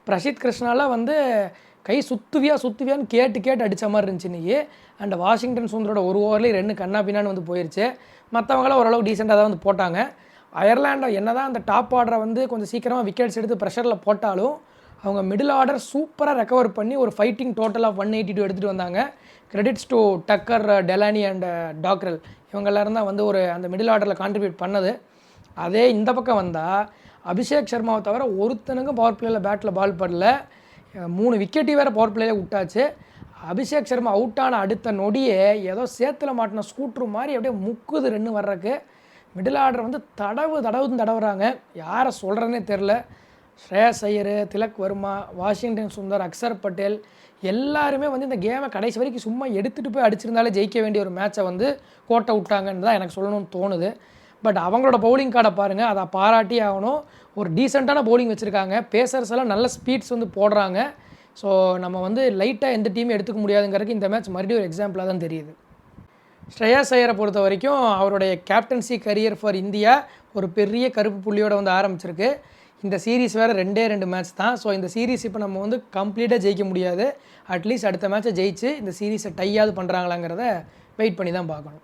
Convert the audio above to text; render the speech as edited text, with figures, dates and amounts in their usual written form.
பிரசித் கிருஷ்ணாலாம் வந்து கை சுத்துவியான்னு கேட்டு அடித்த மாதிரி இருந்துச்சு இன்றைக்கி. அண்ட் வாஷிங்டன் சுந்தரோட ஒரு ஓவர்லேயே 2 கண்ணா பின்னான்னு வந்து போயிடுச்சு. மற்றவங்களாம் ஓரளவுக்கு டீசெண்டாக தான் வந்து போட்டாங்க. அயர்லாண்டை என்ன தான் அந்த டாப் ஆர்டரை வந்து கொஞ்சம் சீக்கிரமாக விக்கெட்ஸ் எடுத்து ப்ரெஷரில் போட்டாலும் அவங்க மிடில் ஆர்டர் சூப்பராக ரெக்கவர் பண்ணி ஒரு ஃபைட்டிங் டோட்டல் ஆஃப் 182 எடுத்துகிட்டு வந்தாங்க. Credits to Tucker, Delany and Dockrell இவங்க எல்லோரும் தான் வந்து ஒரு அந்த மிடில் ஆர்டரில் கான்ட்ரிபியூட் பண்ணது. அதே இந்த பக்கம் வந்தால் அபிஷேக் சர்மாவை தவிர ஒருத்தனுக்கும் பவர் பிளேயில் பேட்டில் பால் படல. 3 விக்கெட்டு வேறு பவர் பிளேயில் விட்டாச்சு. அபிஷேக் சர்மா அவுட் ஆன அடுத்த நொடியே ஏதோ சேத்துல மாட்டின ஸ்கூட்ரு மாதிரி அப்படியே முக்குது 2 வர்றதுக்கு. மிடில் ஆர்டர் வந்து தடவுறாங்க. யாரை சொல்கிறேன்னே தெரில. ஸ்ரேயஸ் ஐயர், திலக் வர்மா, வாஷிங்டன் சுந்தர், அக்சர் பட்டேல் எல்லாருமே வந்து இந்த கேமை கடைசி வரைக்கும் சும்மா எடுத்துகிட்டு போய் அடிச்சிருந்தாலே ஜெயிக்க வேண்டிய ஒரு மேட்சை வந்து கோட்டை விட்டாங்கன்னு தான் எனக்கு சொல்லணும்னு தோணுது. பட் அவங்களோட பவுலிங் கார்டை பாருங்கள், அதை பாராட்டி ஆகணும். ஒரு டீசெண்டான பவுலிங் வச்சுருக்காங்க. பேசர்ஸ் எல்லாம் நல்ல ஸ்பீட்ஸ் வந்து போடுறாங்க. ஸோ நம்ம வந்து லைட்டாக எந்த டீமும் எடுத்துக்க முடியாதுங்கிறதுக்கு இந்த மேட்ச் மறுபடியும் ஒரு எக்ஸாம்பிளாக தான் தெரியுது. ஸ்ரேயஸ் ஐயரை பொறுத்த வரைக்கும் அவருடைய கேப்டன்சி கரியர் ஃபார் இந்தியா ஒரு பெரிய கருப்பு புள்ளியோடு வந்து ஆரம்பிச்சிருக்கு. இந்த சீரீஸ் வேறு 2 மேட்ச் தான். ஸோ இந்த சீரீஸ் இப்போ நம்ம வந்து கம்ப்ளீட்டாக ஜெயிக்க முடியாது. அட்லீஸ்ட் அடுத்த மேட்ச்சை ஜெயிச்சு இந்த சீரீஸை டையாவது பண்ணுறாங்களாங்கிறத வெயிட் பண்ணி தான் பார்க்கணும்.